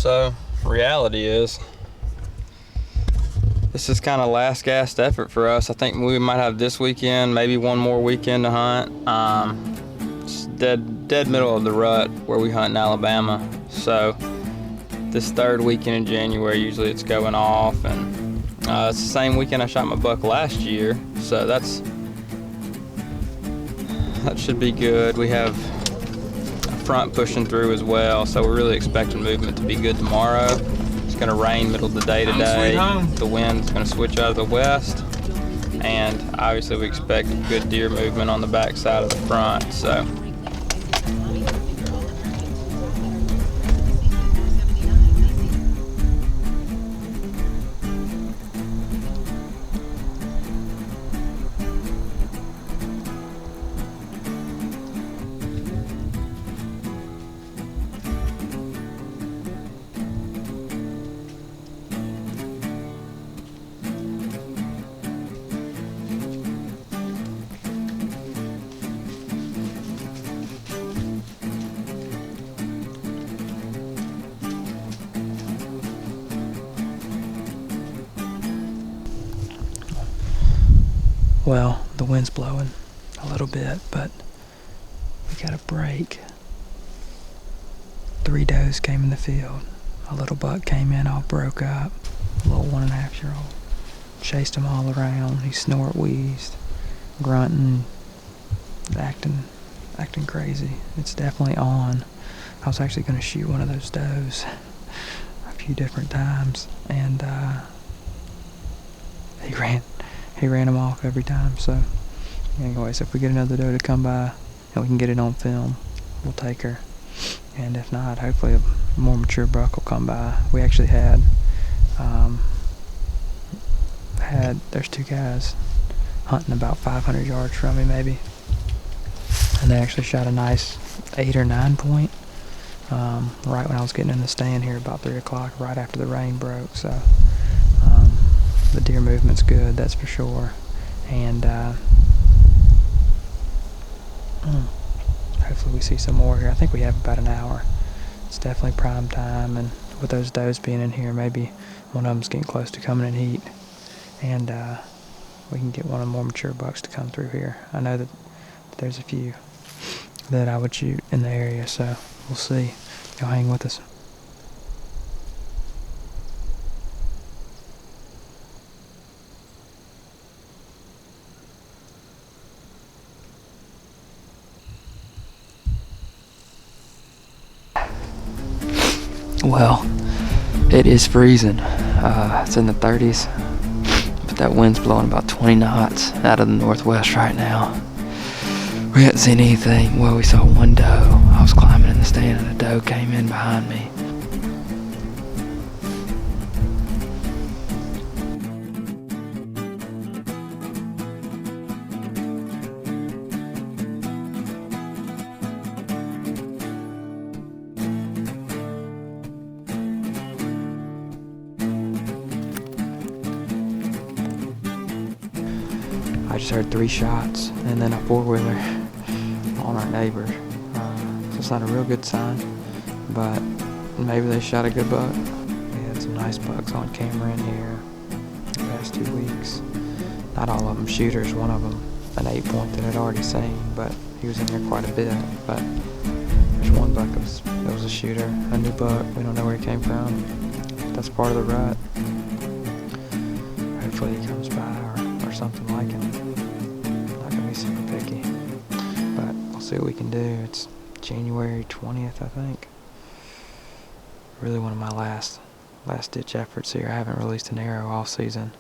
So, reality is, this is kind of last gasp effort for us. I think we might have this weekend, maybe one more weekend to hunt. It's dead middle of the rut where we hunt in Alabama. So, this third weekend in January, usually it's going off, and it's the same weekend I shot my buck last year. So that should be good. We have front pushing through as well, so we're really expecting movement to be good tomorrow. It's going to rain middle of the day today. The wind's going to switch out of the west, and obviously we expect good deer movement on the back side of the front. So well, the wind's blowing a little bit, but we got a break. 3 does came in the field. A little buck came in, all broke up. A little 1.5-year-old. Chased him all around. He snort wheezed, grunting, acting crazy. It's definitely on. I was actually going to shoot one of those does a few different times, and he ran him off every time. So anyways, if we get another doe to come by and we can get it on film, we'll take her. And if not, hopefully a more mature buck will come by. We actually had there's 2 guys hunting about 500 yards from me maybe, and they actually shot a nice 8 or 9 point right when I was getting in the stand here about 3 o'clock, right after the rain broke. So the deer movement's good, that's for sure. And hopefully we see some more here. I think we have about an hour. It's definitely prime time, and with those does being in here, maybe one of them's getting close to coming in heat, and we can get one of the more mature bucks to come through here. I know that there's a few that I would shoot in the area, so we'll see. Y'all hang with us. Well, it is freezing. It's in the 30s, but that wind's blowing about 20 knots out of the northwest right now. We hadn't seen anything. Well, we saw one doe. I was climbing in the stand and a doe came in behind me. I just heard 3 shots and then a 4-wheeler on our neighbor. So it's not a real good sign, but maybe they shot a good buck. We had some nice bucks on camera in here the past 2 weeks. Not all of them shooters, one of them an 8 point that I'd already seen, but he was in there quite a bit. But there's one buck that was a shooter, a new buck. We don't know where he came from. That's part of the rut. Hopefully he comes by or something like it. Not gonna be super picky, but we'll see what we can do. It's January 20th, I think. Really one of my last ditch efforts here. I haven't released an arrow all season.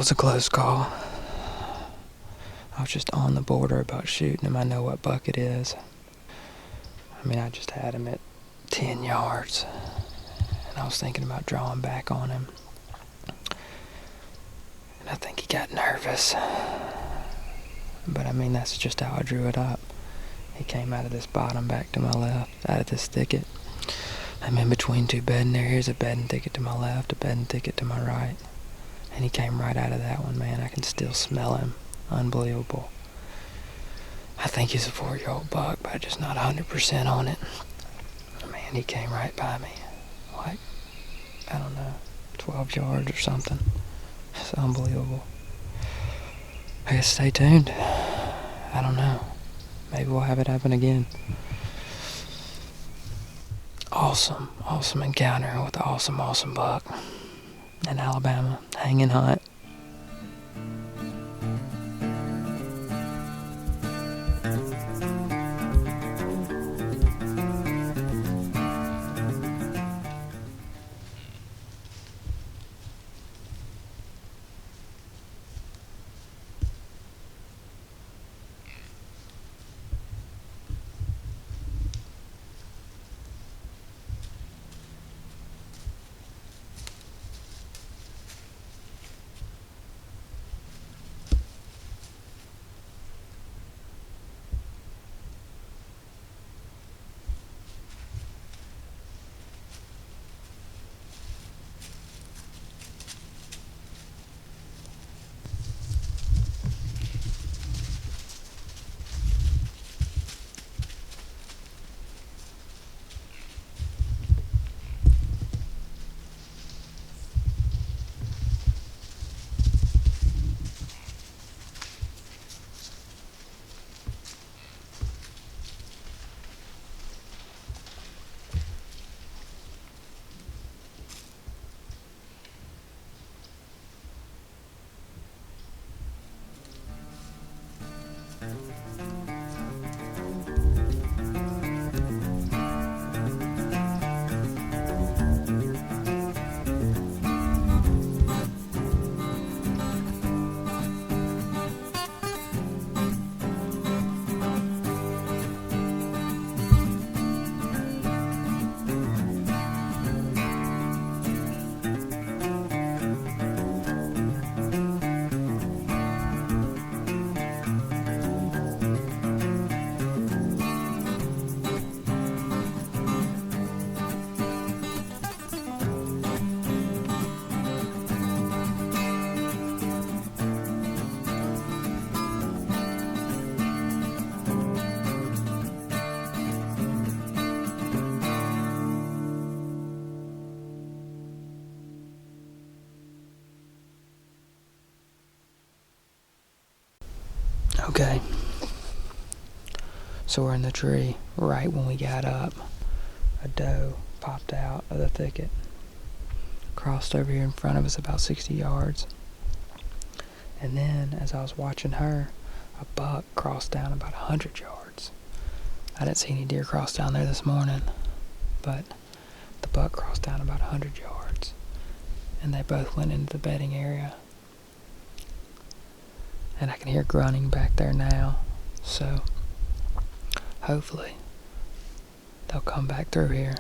was a close call. I was just on the border about shooting him. I know what buck it is. I mean, I just had him at 10 yards. And I was thinking about drawing back on him. And I think he got nervous. But I mean, that's just how I drew it up. He came out of this bottom back to my left, out of this thicket. I'm in between two bedding areas, a bedding thicket to my left, a bedding thicket to my right. And he came right out of that one, man. I can still smell him. Unbelievable. I think he's a 4-year-old buck, but I'm just not 100% on it. Man, he came right by me. Like, I don't know, 12 yards or something. It's unbelievable. I guess stay tuned. I don't know. Maybe we'll have it happen again. Awesome encounter with an awesome buck in Alabama. Hanging hunt. Okay. So we're in the tree. Right when we got up, a doe popped out of the thicket. Crossed over here in front of us about 60 yards. And then, as I was watching her, a buck crossed down about 100 yards. I didn't see any deer cross down there this morning, but the buck crossed down about 100 yards. And they both went into the bedding area. And I can hear grunting back there now, so hopefully they'll come back through here.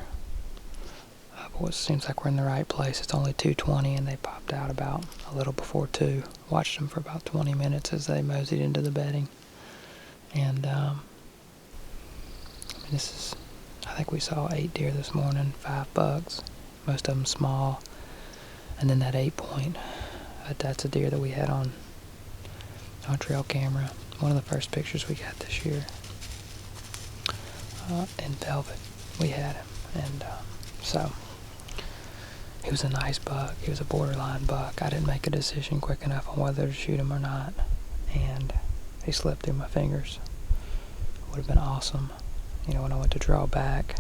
But it seems like we're in the right place. It's only 2:20 and they popped out about a little before 2. Watched them for about 20 minutes as they moseyed into the bedding. And I think we saw 8 deer this morning, 5 bucks, most of them small. And then that 8-point, that's a deer that we had on trail camera. One of the first pictures we got this year. In velvet, we had him. And so, he was a nice buck. He was a borderline buck. I didn't make a decision quick enough on whether to shoot him or not. And he slipped through my fingers. It would have been awesome. You know, when I went to draw back,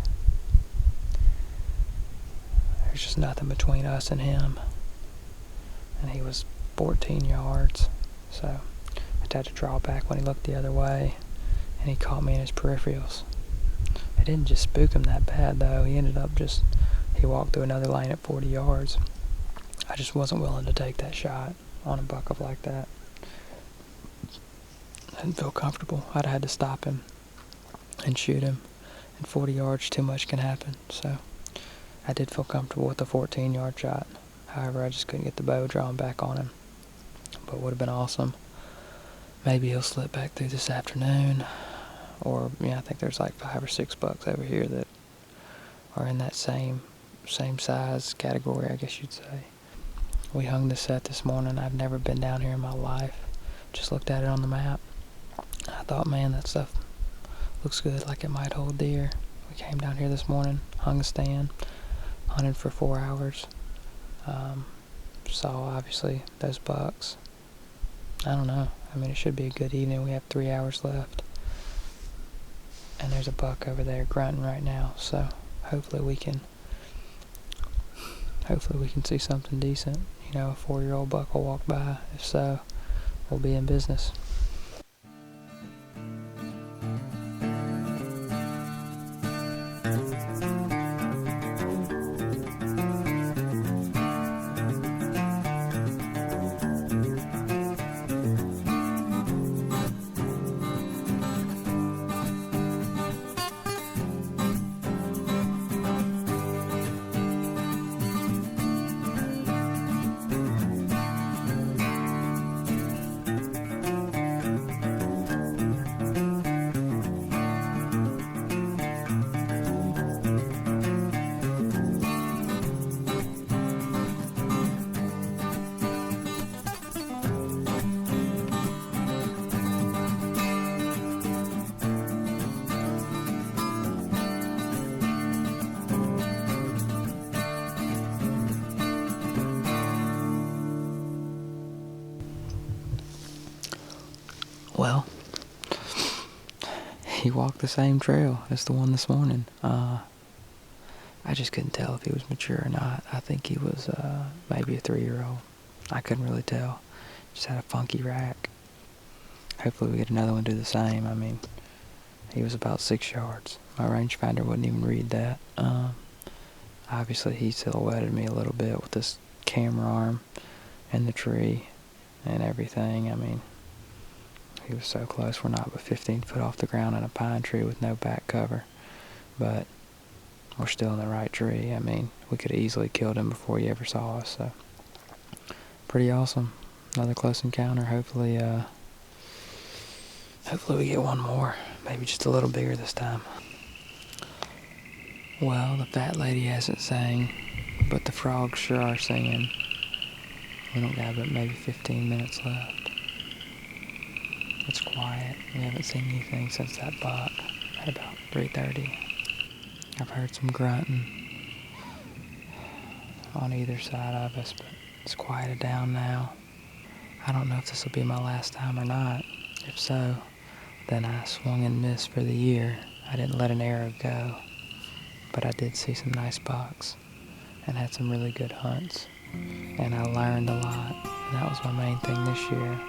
there's just nothing between us and him. And he was 14 yards. So, I had to draw back when he looked the other way, and he caught me in his peripherals. It didn't just spook him that bad, though. He ended up he walked through another lane at 40 yards. I just wasn't willing to take that shot. on a buck up like that. I didn't feel comfortable. I'd have had to stop him and shoot him. At 40 yards, too much can happen. So I did feel comfortable with the 14-yard shot. However, I just couldn't get the bow drawn back on him. But it would have been awesome. Maybe he'll slip back through this afternoon. Or, yeah, I think there's like 5 or 6 bucks over here that are in that same size category, I guess you'd say. We hung the set this morning. I've never been down here in my life. Just looked at it on the map. I thought, man, that stuff looks good, like it might hold deer. We came down here this morning, hung a stand, hunted for 4 hours. Saw, obviously, those bucks. I don't know. I mean, it should be a good evening. We have 3 hours left. And there's a buck over there grunting right now, so hopefully we can see something decent. You know, a 4-year-old buck will walk by. If so, we'll be in business. Well, he walked the same trail as the one this morning. I just couldn't tell if he was mature or not. I think he was maybe a 3-year-old. I couldn't really tell. Just had a funky rack. Hopefully we get another one do the same. I mean, he was about 6 yards. My rangefinder wouldn't even read that. Obviously he silhouetted me a little bit with this camera arm and the tree and everything. I mean, he was so close. We're not but 15 foot off the ground in a pine tree with no back cover. But we're still in the right tree. I mean, we could have easily killed him before he ever saw us. So, pretty awesome. Another close encounter. Hopefully we get one more. Maybe just a little bigger this time. Well, the fat lady hasn't sang, but the frogs sure are singing. We don't got but maybe 15 minutes left. It's quiet. We haven't seen anything since that buck at about 3:30. I've heard some grunting on either side of us, but it's quieted down now. I don't know if this will be my last time or not. If so, then I swung and missed for the year. I didn't let an arrow go, but I did see some nice bucks and had some really good hunts. And I learned a lot, and that was my main thing this year.